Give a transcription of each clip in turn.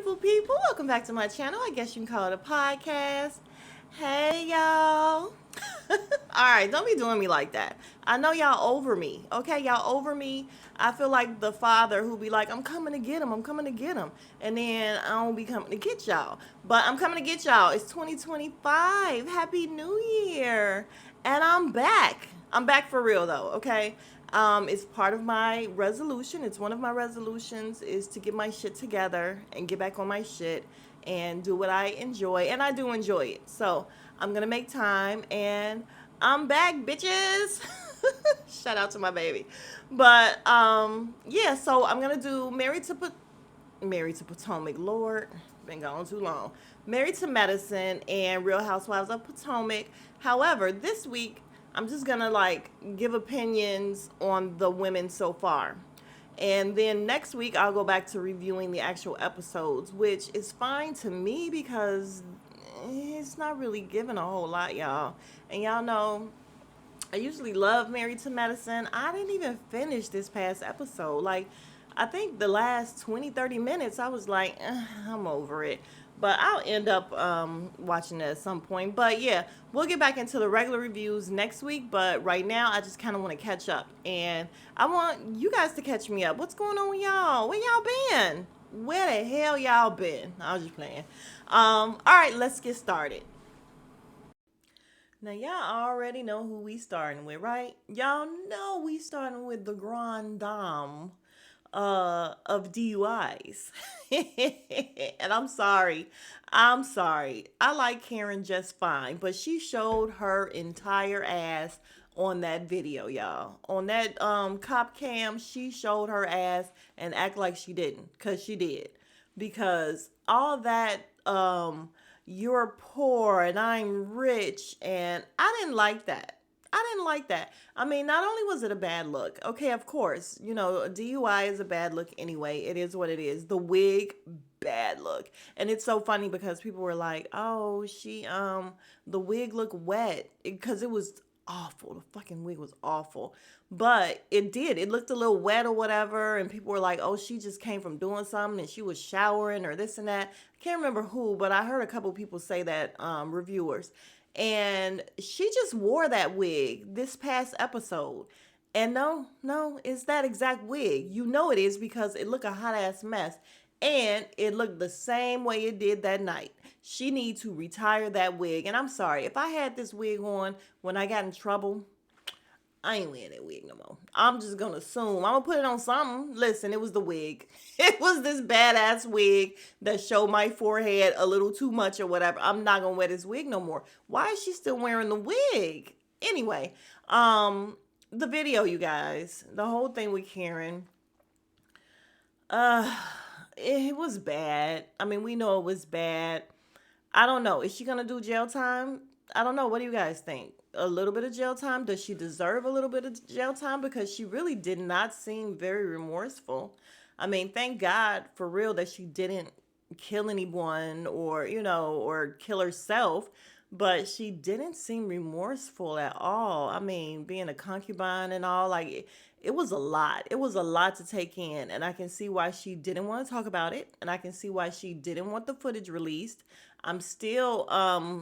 beautiful people. Welcome back to my channel. I guess you can call it a podcast. Hey, y'all. All right, don't be doing me like that. I know y'all over me, okay? Y'all over me. I feel like the father who be like, I'm coming to get him, I'm coming to get him. And then I don't be coming to get y'all. But I'm coming to get y'all. It's 2025. Happy New Year. And I'm back. I'm back for real, though, okay? It's part of my resolution. It's one of my resolutions is to get my shit together and get back on my shit and do what I enjoy. And I do enjoy it. So I'm going to make time and I'm back, bitches. Shout out to my baby. But yeah, so I'm going to do Married to Potomac. Lord, been gone too long. Married to Medicine and Real Housewives of Potomac. However, this week I'm just gonna like give opinions on the women so far. And then next week I'll go back to reviewing the actual episodes, which is fine to me because it's not really giving a whole lot, y'all. And y'all know I usually love Married to Medicine. I didn't even finish this past episode. Like, I think the last 20, 30 minutes, I was like, I'm over it. But I'll end up watching it at some point. But yeah, we'll get back into the regular reviews next week. But right now, I just kind of want to catch up. And I want you guys to catch me up. What's going on with y'all? Where y'all been? Where the hell y'all been? I was just playing. All right, let's get started. Now y'all already know who we starting with, right? Y'all know we starting with the grand dame of DUIs. And I'm sorry. I'm sorry. I like Karen just fine, but she showed her entire ass on that video, y'all. On that cop cam, she showed her ass and act like she didn't, cuz she did. Because all that you're poor and I'm rich, and I didn't like that. I didn't like that. I mean, not only was it a bad look, okay, of course, you know, a DUI is a bad look anyway. It is what it is. The wig, bad look. And it's so funny because people were like, oh, the wig looked wet because it was awful. The fucking wig was awful. But it did. It looked a little wet or whatever. And people were like, oh, she just came from doing something and she was showering or this and that. I can't remember who, but I heard a couple people say that, reviewers. And she just wore that wig this past episode. And no, it's that exact wig. You know it is because it looked a hot ass mess. And it looked the same way it did that night. She needs to retire that wig. And I'm sorry, if I had this wig on when I got in trouble, I ain't wearing that wig no more. I'm just gonna assume. I'm gonna put it on something. Listen, it was the wig. It was this badass wig that showed my forehead a little too much or whatever. I'm not gonna wear this wig no more. Why is she still wearing the wig? Anyway, the video, you guys, the whole thing with Karen, uh, it was bad. I mean, we know it was bad. I don't know. Is she gonna do jail time? I don't know. What do you guys think? A little bit of jail time? Does she deserve a little bit of jail time? Because she really did not seem very remorseful. I mean, thank God for real that she didn't kill anyone or, you know, or kill herself, but she didn't seem remorseful at all. I mean, being a concubine and all, like, it was a lot. It was a lot to take in. And I can see why she didn't want to talk about it. And I can see why she didn't want the footage released. I'm still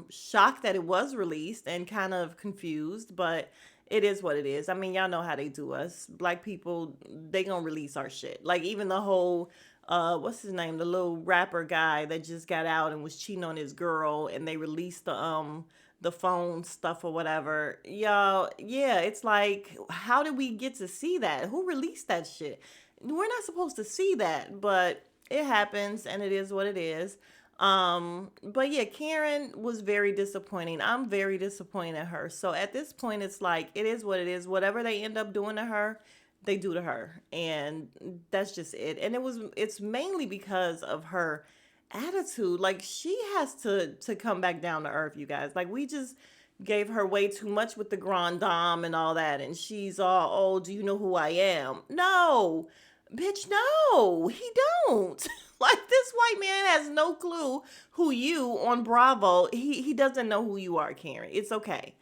shocked that it was released and kind of confused, but it is what it is. I mean, y'all know how they do us. Black people, they gonna release our shit. Like even the whole what's his name? The little rapper guy that just got out and was cheating on his girl and they released the phone stuff or whatever. Y'all, yeah, it's like how did we get to see that? Who released that shit? We're not supposed to see that, but it happens and it is what it is. But yeah, Karen was very disappointing. I'm very disappointed at her. So at this point, it's like, it is what it is. Whatever they end up doing to her, they do to her. And that's just it. And it's mainly because of her attitude. Like she has to come back down to earth, you guys. Like we just gave her way too much with the grand dame and all that. And she's all, oh, do you know who I am? No. Bitch, no, he don't. Like this white man has no clue who you on Bravo. He doesn't know who you are, Karen. It's okay.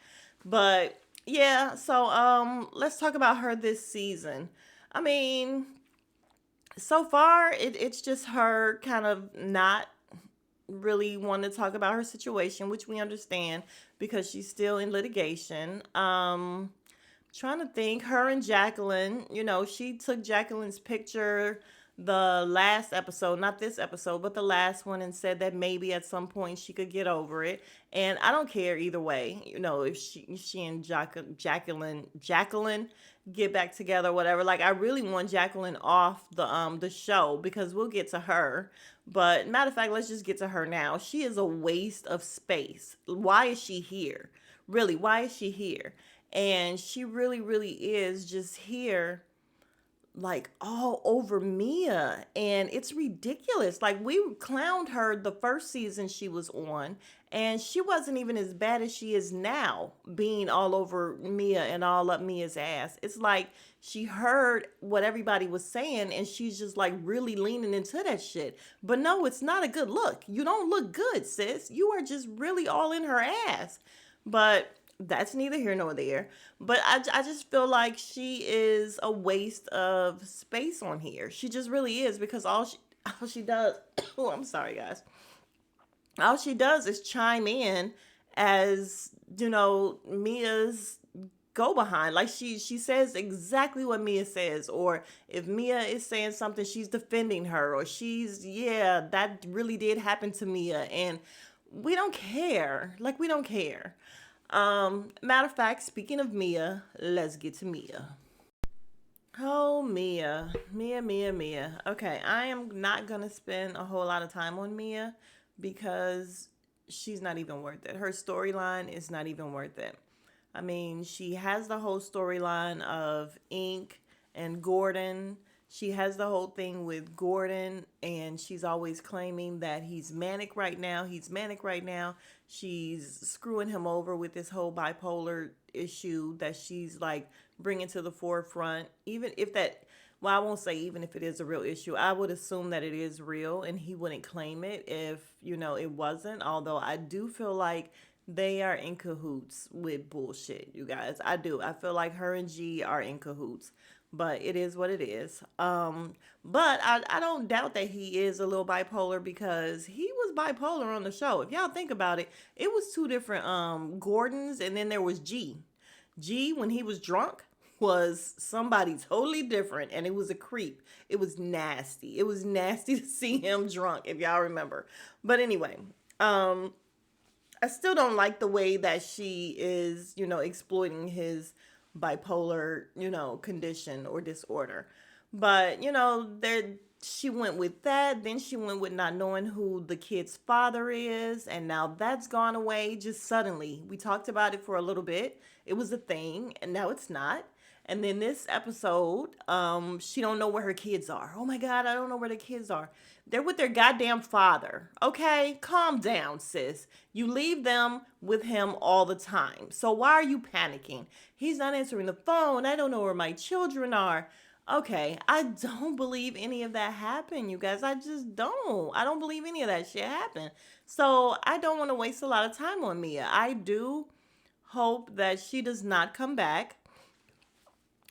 But yeah, so let's talk about her this season. I mean, So far, it's just her kind of not really wanting to talk about her situation, which we understand because she's still in litigation. Trying to think, her and Jacqueline, she took Jacqueline's picture the last episode, not this episode, but the last one, and said that maybe at some point she could get over it. And I don't care either way, if she and Jacqueline get back together or whatever. Like, I really want Jacqueline off the show because we'll get to her. But matter of fact, let's just get to her now. She is a waste of space. Why is she here? Really, why is she here? And she really, really is just here, like, all over Mia. And it's ridiculous. Like, we clowned her the first season she was on, and she wasn't even as bad as she is now, being all over Mia and all up Mia's ass. It's like she heard what everybody was saying, and she's just like really leaning into that shit. But no, it's not a good look. You don't look good, sis. You are just really all in her ass. But that's neither here nor there. But I just feel like she is a waste of space on here. She just really is, because all she does oh, I'm sorry, guys. All she does is chime in as, Mia's go behind. Like, she says exactly what Mia says, or if Mia is saying something, she's defending her, or she's, yeah, that really did happen to Mia, and we don't care. Like, we don't care. Matter of fact, speaking of Mia, let's get to Mia. Oh, Mia. Mia, Mia, Mia. Okay, I am not gonna spend a whole lot of time on Mia because she's not even worth it. Her storyline is not even worth it. I mean, she has the whole storyline of Ink and Gordon. She has the whole thing with Gordon, and she's always claiming that he's manic right now. He's manic right now. She's screwing him over with this whole bipolar issue that she's like bringing to the forefront. Even if that, well, I won't say even if it is a real issue. I would assume that it is real, and he wouldn't claim it if, it wasn't. Although I do feel like they are in cahoots with bullshit, you guys. I do. I feel like her and G are in cahoots. But it is what it is. But I don't doubt that he is a little bipolar, because he was bipolar on the show. If y'all think about it, it was two different Gordons, and then there was G. G, when he was drunk, was somebody totally different, and it was a creep. It was nasty. It was nasty to see him drunk, if y'all remember. But anyway, I still don't like the way that she is, exploiting his bipolar, condition or disorder. But, there she went with that. Then she went with not knowing who the kid's father is, and now that's gone away just suddenly. We talked about it for a little bit. It was a thing, and now it's not. And then this episode, she don't know where her kids are. Oh my God, I don't know where the kids are. They're with their goddamn father. Okay, calm down, sis. You leave them with him all the time. So why are you panicking? He's not answering the phone. I don't know where my children are. Okay, I don't believe any of that happened, you guys. I just don't. I don't believe any of that shit happened. So I don't want to waste a lot of time on Mia. I do hope that she does not come back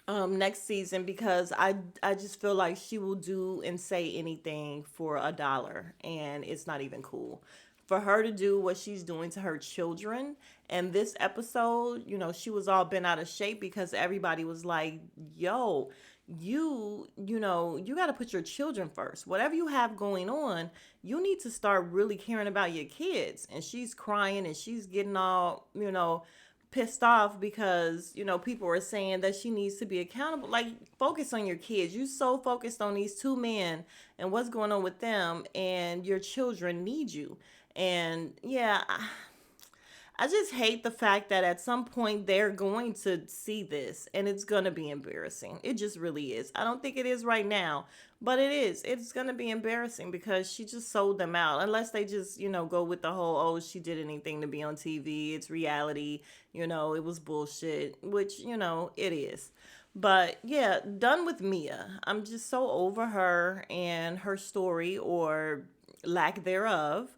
next season, because I just feel like she will do and say anything for a dollar, and it's not even cool for her to do what she's doing to her children. And this episode, she was all bent out of shape because everybody was like, yo, you got to put your children first. Whatever you have going on, you need to start really caring about your kids. And she's crying, and she's getting all, pissed off because, people are saying that she needs to be accountable. Like, focus on your kids. You so focused on these two men and what's going on with them, and your children need you. And yeah, I just hate the fact that at some point they're going to see this, and it's going to be embarrassing. It just really is. I don't think it is right now, but it is. It's going to be embarrassing because she just sold them out. Unless they just, go with the whole, oh, she did anything to be on TV. It's reality. It was bullshit, which, it is. But yeah, done with Mia. I'm just so over her and her story, or lack thereof,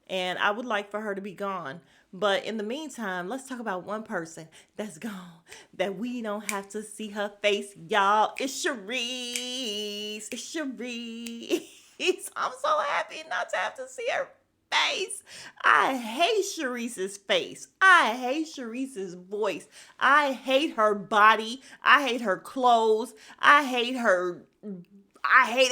and I would like for her to be gone. But in the meantime, let's talk about one person that's gone that we don't have to see her face, y'all. It's Sharice. It's Sharice. I'm so happy not to have to see her face. I hate Sharice's face. I hate Sharice's voice. I hate her body. I hate her clothes. I hate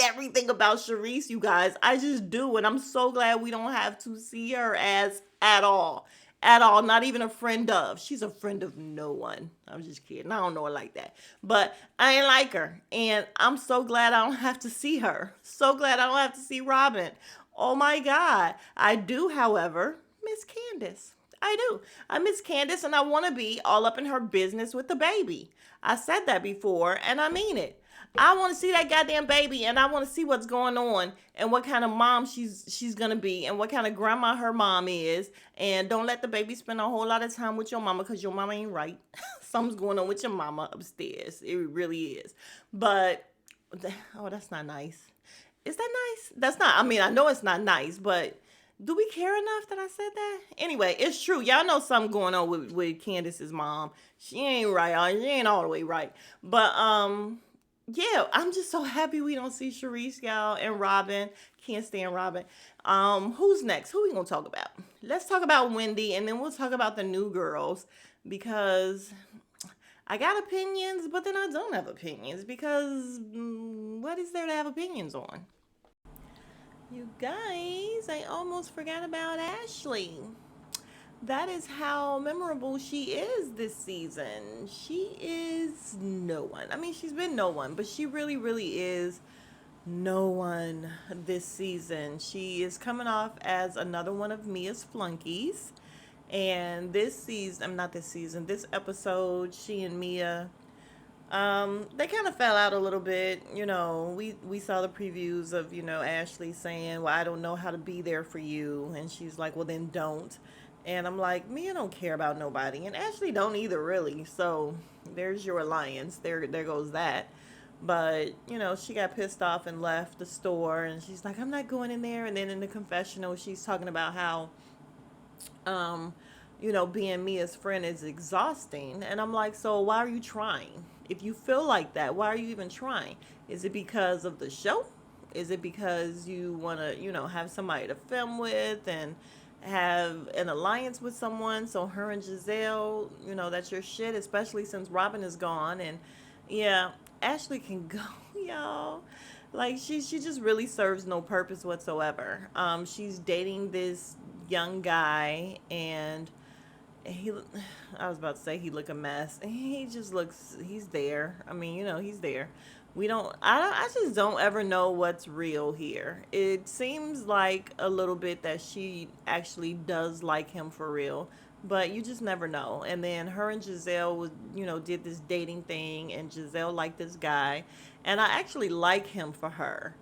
everything about Sharice, you guys. I just do. And I'm so glad we don't have to see her as at all. At all. Not even a friend of. She's a friend of no one. I'm just kidding. I don't know her like that. But I ain't like her. And I'm so glad I don't have to see her. So glad I don't have to see Robin. Oh my God. I do, however, miss Candace. I do. I miss Candace and I want to be all up in her business with the baby. I said that before and I mean it. I want to see that goddamn baby and I want to see what's going on and what kind of mom she's going to be and what kind of grandma her mom is. And don't let the baby spend a whole lot of time with your mama because your mama ain't right. Something's going on with your mama upstairs. It really is. But, oh, that's not nice. Is that nice? That's not, I mean, I know it's not nice, but do we care enough that I said that? Anyway, it's true. Y'all know something going on with Candace's mom. She ain't right. She ain't all the way right. But, yeah, I'm just so happy we don't see Sharice, y'all, and Robin. Can't stand Robin. Who's next? Who we gonna talk about? Let's talk about Wendy, and then we'll talk about the new girls because I got opinions, but then I don't have opinions because what is there to have opinions on? You guys, I almost forgot about Ashley. That is how memorable she is this season. She is no one. I mean, she's been no one, but she really, really is no one this season. She is coming off as another one of Mia's flunkies. And this season, I'm not this season, this episode, she and Mia, they kind of fell out a little bit. We saw the previews of, Ashley saying, well, I don't know how to be there for you. And she's like, well, then don't. And I'm like, Mia don't care about nobody. And Ashley don't either, really. So there's your alliance. There goes that. But, she got pissed off and left the store. And she's like, I'm not going in there. And then in the confessional, she's talking about how um, being Mia's friend is exhausting. And I'm like, so why are you trying? If you feel like that, why are you even trying? Is it because of the show? Is it because you want to, have somebody to film with and have an alliance with someone? So her and Giselle, that's your shit, especially since Robin is gone. And yeah, Ashley can go, y'all. Like she just really serves no purpose whatsoever. She's dating this young guy and he I was about to say he look a mess. He just looks he's there. I mean, he's there. I just don't ever know what's real here. It seems like a little bit that she actually does like him for real, but you just never know. And then her and Giselle was, did this dating thing and Giselle liked this guy and I actually like him for her.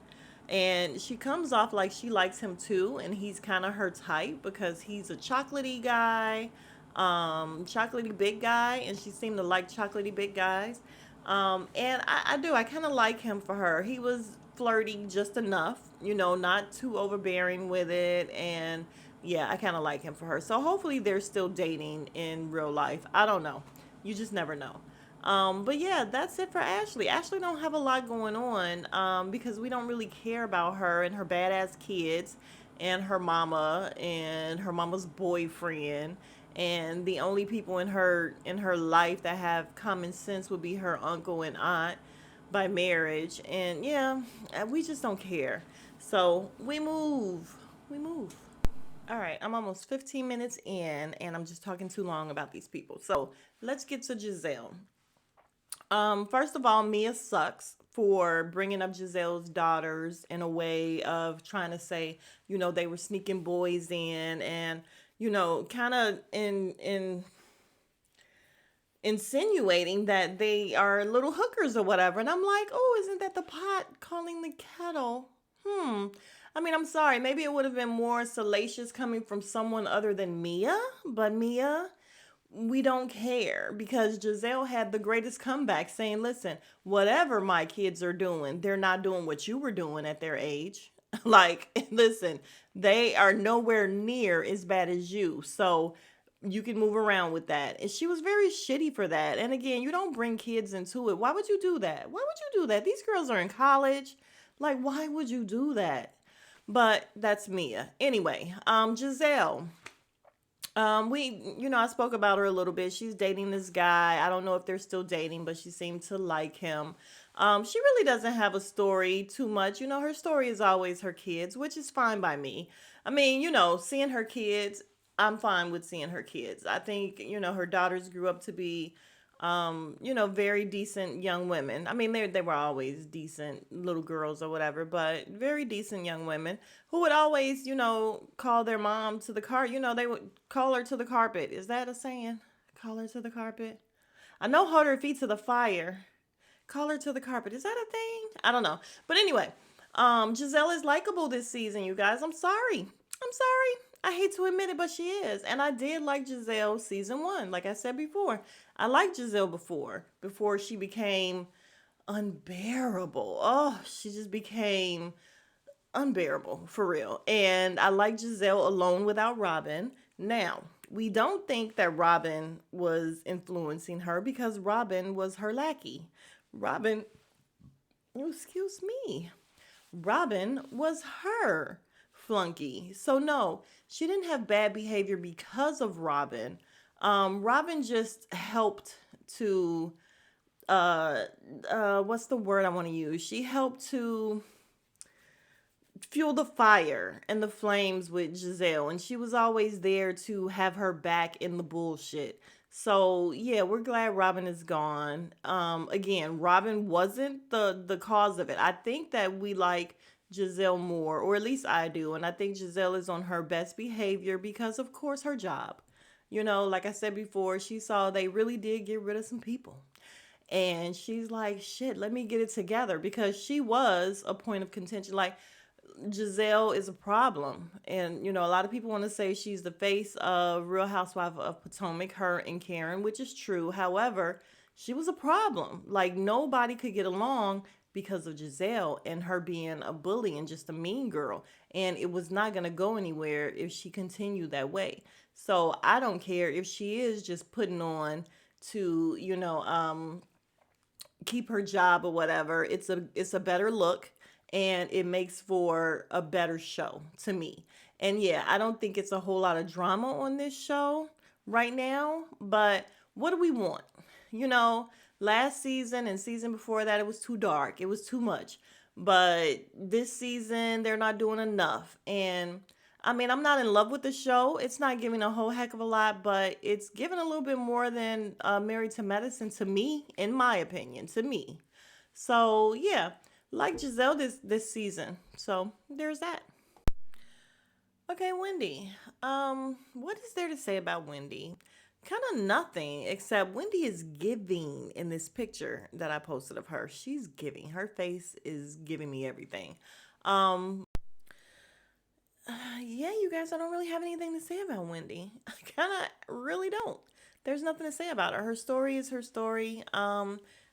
And she comes off like she likes him too, and he's kind of her type because he's a chocolatey guy, chocolatey big guy, and she seemed to like chocolatey big guys. And I do, I kind of like him for her. He was flirty just enough, not too overbearing with it, and yeah, I kind of like him for her. So hopefully they're still dating in real life. I don't know. You just never know. But yeah, that's it for Ashley. Ashley don't have a lot going on because we don't really care about her and her badass kids and her mama's boyfriend. And the only people in her life that have common sense would be her uncle and aunt by marriage. And yeah, we just don't care. So we move. We move. All right, I'm almost 15 minutes in and I'm just talking too long about these people. So let's get to Giselle. First of all, Mia sucks for bringing up Giselle's daughters in a way of trying to say, they were sneaking boys in and, kind of in insinuating that they are little hookers or whatever. And I'm like, oh, isn't that the pot calling the kettle? I mean, I'm sorry. Maybe it would have been more salacious coming from someone other than Mia, but Mia, we don't care because Giselle had the greatest comeback saying, listen, whatever my kids are doing, they're not doing what you were doing at their age. Like, listen, they are nowhere near as bad as you. So you can move around with that. And she was very shitty for that. And again, you don't bring kids into it. Why would you do that? Why would you do that? These girls are in college. Like, why would you do that? But that's Mia. Anyway, Giselle. I spoke about her a little bit. She's dating this guy. I don't know if they're still dating, but she seemed to like him. She really doesn't have a story too much. Her story is always her kids, which is fine by me. I mean, seeing her kids, I'm fine with seeing her kids. I think, her daughters grew up to be very decent young women. I mean, they were always decent little girls or whatever, but very decent young women who would always, call their mom to the car. They would call her to the carpet. Is that a saying? Call her to the carpet. I know, hold her feet to the fire. Call her to the carpet. Is that a thing? I don't know. But anyway, Giselle is likable this season, you guys. I'm sorry. I'm sorry. I hate to admit it, but she is. And I did like Giselle season one. Like I said before, I liked Giselle before she became unbearable. Oh, she just became unbearable for real. And I like Giselle alone without Robin. Now, we don't think that Robin was influencing her because Robin was her lackey. Robin, oh, excuse me. Robin was her flunky. So no, she didn't have bad behavior because of Robin. Robin just helped to what's the word I want to use? She helped to fuel the fire and the flames with Giselle, and she was always there to have her back in the bullshit. So yeah, we're glad Robin is gone. Again, Robin wasn't the cause of it. I think that we like Giselle more, or at least I do, and I think Giselle is on her best behavior because, of course, her job. Like I said before, she saw they really did get rid of some people. And she's like, shit, let me get it together because she was a point of contention. Like, Giselle is a problem. And, a lot of people want to say she's the face of Real Housewife of Potomac, her and Karen, which is true. However, she was a problem. Like, nobody could get along because of Giselle and her being a bully and just a mean girl. And it was not going to go anywhere if she continued that way. So I don't care if she is just putting on to, keep her job or whatever. It's a better look and it makes for a better show to me. And yeah, I don't think it's a whole lot of drama on this show right now, but what do we want? You know, Last season and season before that it was too dark. It was too much. But this season they're not doing enough. And I mean, I'm not in love with the show. It's not giving a whole heck of a lot, but it's giving a little bit more than Married to Medicine to me, in my opinion, to me. So yeah, like Giselle this season. So there's that. Okay, Wendy. What is there to say about Wendy? Kind of nothing, except Wendy is giving in this picture that I posted of her. She's giving. Her face is giving me everything. Um, yeah, you guys, I don't really have anything to say about Wendy. I kind of really don't. There's nothing to say about her. Her story is her story.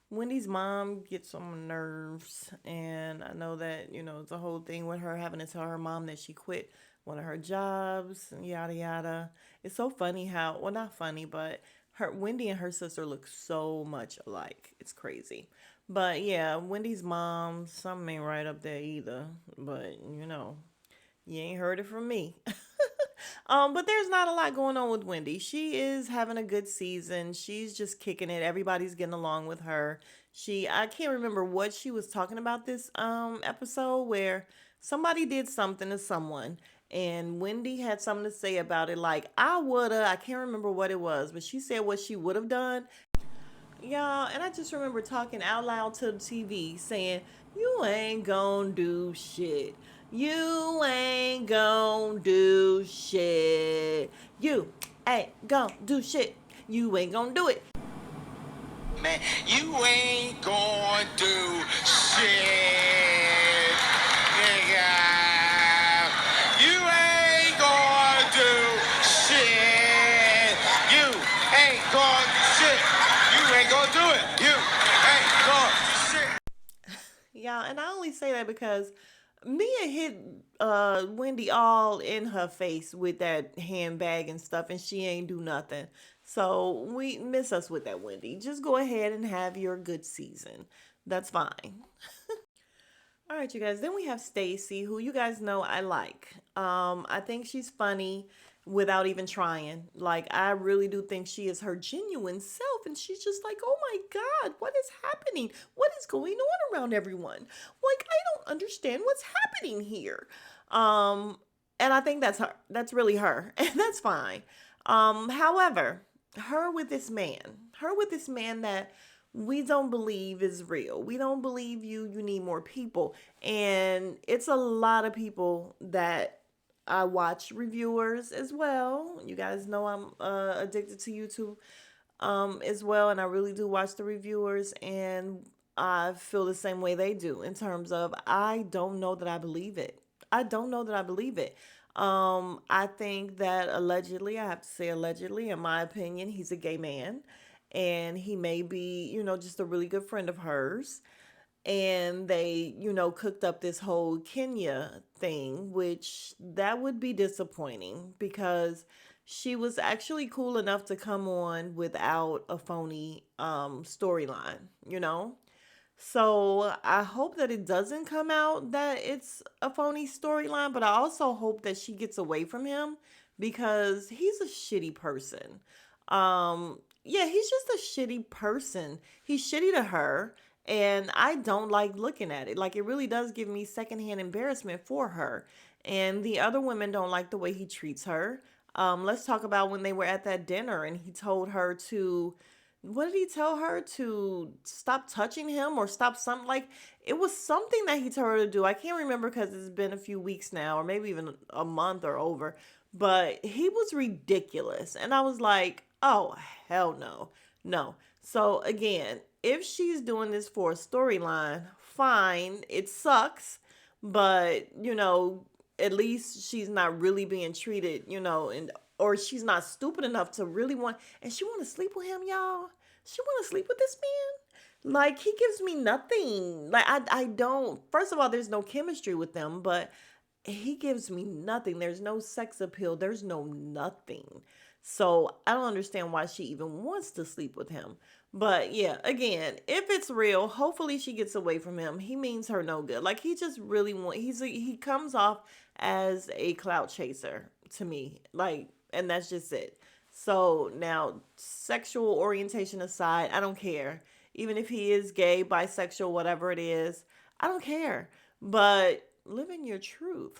Wendy's mom gets on my nerves, and I know that the whole thing with her having to tell her mom that she quit one of her jobs, and yada yada. It's so funny how, well, not funny, but her Wendy and her sister look so much alike. It's crazy. But yeah, Wendy's mom, something ain't right up there either. But you ain't heard it from me. But there's not a lot going on with Wendy. She is having a good season. She's just kicking it. Everybody's getting along with her. I can't remember what she was talking about this episode where somebody did something to someone and Wendy had something to say about it. Like, I can't remember what it was, but she said what she would have done. Y'all, and I just remember talking out loud to the TV saying, "You ain't gonna do shit. You ain't gonna do shit. You ain't gonna do shit. You ain't gonna do it." Man, you ain't gonna do shit, nigga. You ain't gonna do shit. You ain't gonna do shit. You ain't gonna do it. You ain't gonna do shit. Y'all, and I only say that because Mia hit Wendy all in her face with that handbag and stuff, and she ain't do nothing. So we miss us with that, Wendy. Just go ahead and have your good season. That's fine. All right, you guys. Then we have Stacy, who you guys know I like. I think she's funny without even trying. Like, I really do think she is her genuine self, and she's just like, "Oh my God, what is happening? What is going on around everyone? Like, I don't understand what's happening here." Um, and I think that's her. That's really her, and that's fine. However, her with this man that we don't believe is real. We don't believe you. You need more people. And it's a lot of people that I watch reviewers as well. You guys know I'm addicted to YouTube as well. And I really do watch the reviewers. And I feel the same way they do in terms of I don't know that I believe it. I don't know that I believe it. I think that allegedly, I have to say allegedly, in my opinion, he's a gay man and he may be, just a really good friend of hers. And they, cooked up this whole Kenya thing, which that would be disappointing because she was actually cool enough to come on without a phony storyline. So I hope that it doesn't come out that it's a phony storyline, but I also hope that she gets away from him because he's a shitty person. Yeah, he's just a shitty person. He's shitty to her, and I don't like looking at it. Like it really does give me secondhand embarrassment for her. And the other women don't like the way he treats her. Let's talk about when they were at that dinner and he told her to what did he tell her to stop touching him or stop something like it was something that he told her to do. I can't remember because it's been a few weeks now or maybe even a month or over, but he was ridiculous and I was like, oh hell no. No. So again, if she's doing this for a storyline, fine, it sucks, but at least she's not really being treated, and or she's not stupid enough to really want and she want to sleep with him, y'all. She want to sleep with this man. Like he gives me nothing. Like I don't. First of all, there's no chemistry with them, but he gives me nothing. There's no sex appeal. There's no nothing. So I don't understand why she even wants to sleep with him. But yeah, again, if it's real, hopefully she gets away from him. He means her no good. Like he just really he comes off as a clout chaser to me. Like, and that's just it. So now, sexual orientation aside, I don't care. Even if he is gay, bisexual, whatever it is, I don't care. But living your truth.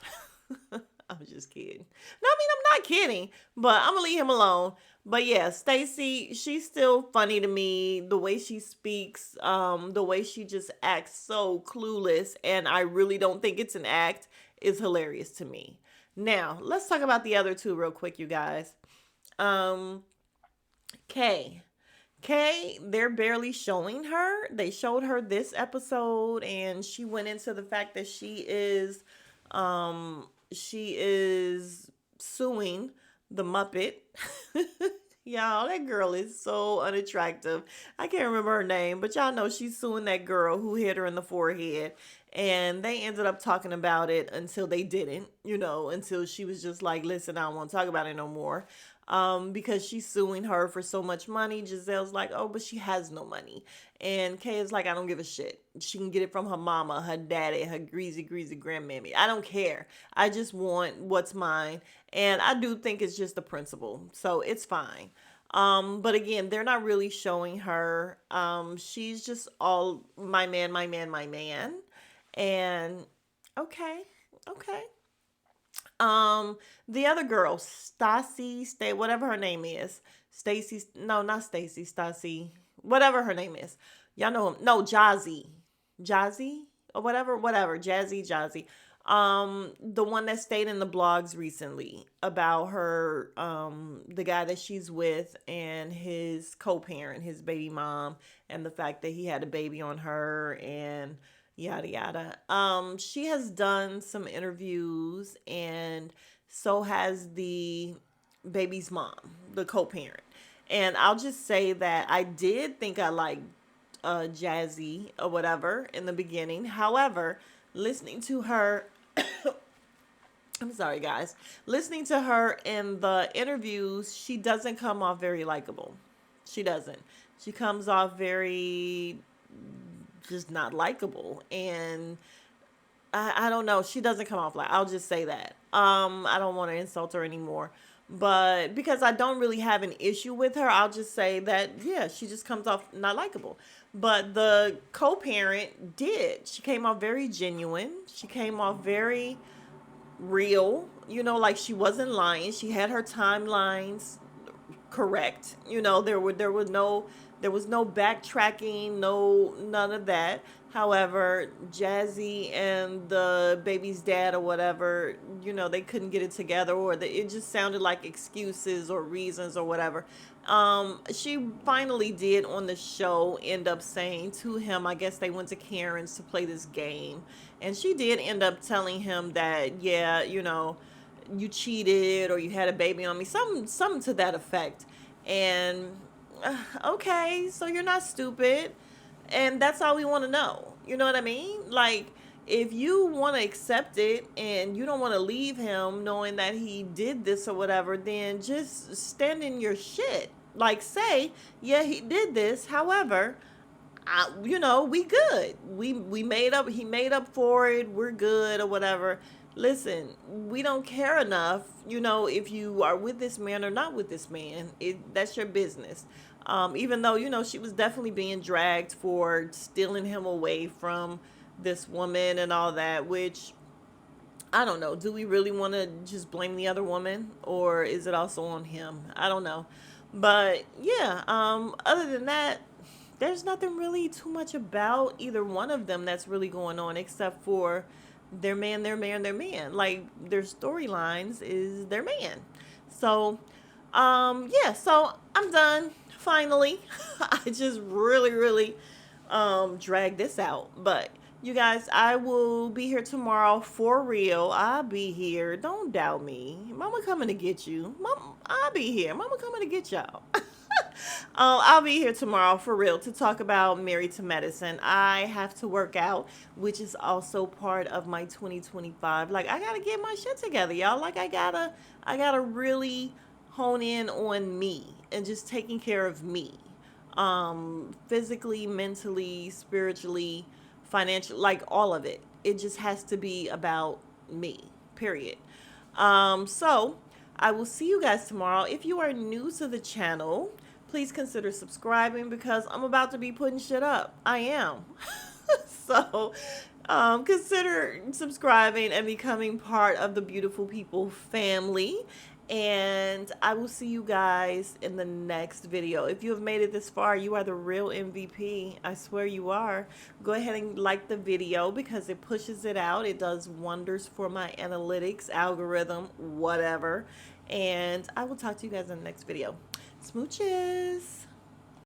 I'm just kidding. No, I mean I'm not kidding, but I'm gonna leave him alone. But yeah, Stacy, she's still funny to me. The way she speaks, the way she just acts so clueless, and I really don't think it's an act, is hilarious to me. Now, let's talk about the other two real quick, you guys. Um, Kay. Kay, they're barely showing her. They showed her this episode and she went into the fact that she is suing the Muppet. Y'all, that girl is so unattractive. I can't remember her name, but y'all know she's suing that girl who hit her in the forehead. And they ended up talking about it until they didn't, until she was just like, listen, I don't want to talk about it no more. Because she's suing her for so much money. Giselle's like, oh, but she has no money. And Kay is like, I don't give a shit. She can get it from her mama, her daddy, her greasy, greasy grandmammy. I don't care. I just want what's mine. And I do think it's just the principle. So it's fine. But again, they're not really showing her. She's just all my man, my man, my man. And okay, okay. Um, the other girl, Stassi, stay whatever her name is. Stacy, no, not Stacy, Stassi, whatever her name is. Y'all know him. No, Jazzy, or whatever, Jazzy. The one that stayed in the blogs recently about her, the guy that she's with and his co-parent, his baby mom, and the fact that he had a baby on her and yada yada. She has done some interviews, and so has the baby's mom, the co-parent. And I'll just say that I did think I liked Jazzy or whatever in the beginning. However, listening to her. I'm sorry, guys. Listening to her in the interviews, she doesn't come off very likable. She doesn't. She comes off very just not likable. And I don't know. She doesn't come off like, I'll just say that. I don't want to insult her anymore. But because I don't really have an issue with her, I'll just say that, yeah, she just comes off not likable. But the co parent did. She came off very genuine. She came off very real, like she wasn't lying. She had her timelines correct. There was no backtracking, none of that. However, Jazzy and the baby's dad or whatever, they couldn't get it together, or it just sounded like excuses or reasons or whatever. She finally did on the show end up saying to him, I guess they went to Karen's to play this game, and she did end up telling him that, yeah, you cheated or you had a baby on me, something to that effect. And okay, so you're not stupid, and that's all we want to know. You know what I mean? Like, if you want to accept it and you don't want to leave him knowing that he did this or whatever, then just stand in your shit. Like, say, yeah, he did this. However, we good. We made up. He made up for it. We're good or whatever. Listen, we don't care enough. If you are with this man or not with this man, that's your business. Even though she was definitely being dragged for stealing him away from this woman and all that, which I don't know. Do we really want to just blame the other woman, or is it also on him? I don't know. But yeah, other than that, there's nothing really too much about either one of them that's really going on, except for their man, their man, their man. Like, their storylines is their man. So, yeah, so I'm done finally. I just really, really dragged this out. But you guys, I will be here tomorrow for real. I'll be here. Don't doubt me. Mama coming to get you. Mama, I'll be here. Mama coming to get y'all. I'll be here tomorrow for real to talk about Married to Medicine. I have to work out, which is also part of my 2025. Like, I gotta get my shit together, y'all. Like, I gotta really hone in on me and just taking care of me, physically, mentally, spiritually, financially, like all of it. It just has to be about me. Period. So I will see you guys tomorrow. If you are new to the channel, please consider subscribing because I'm about to be putting shit up. I am. So consider subscribing and becoming part of the Beautiful People family. And I will see you guys in the next video. If you have made it this far, you are the real MVP. I swear you are. Go ahead and like the video because it pushes it out. It does wonders for my analytics, algorithm, whatever. And I will talk to you guys in the next video. Smooches.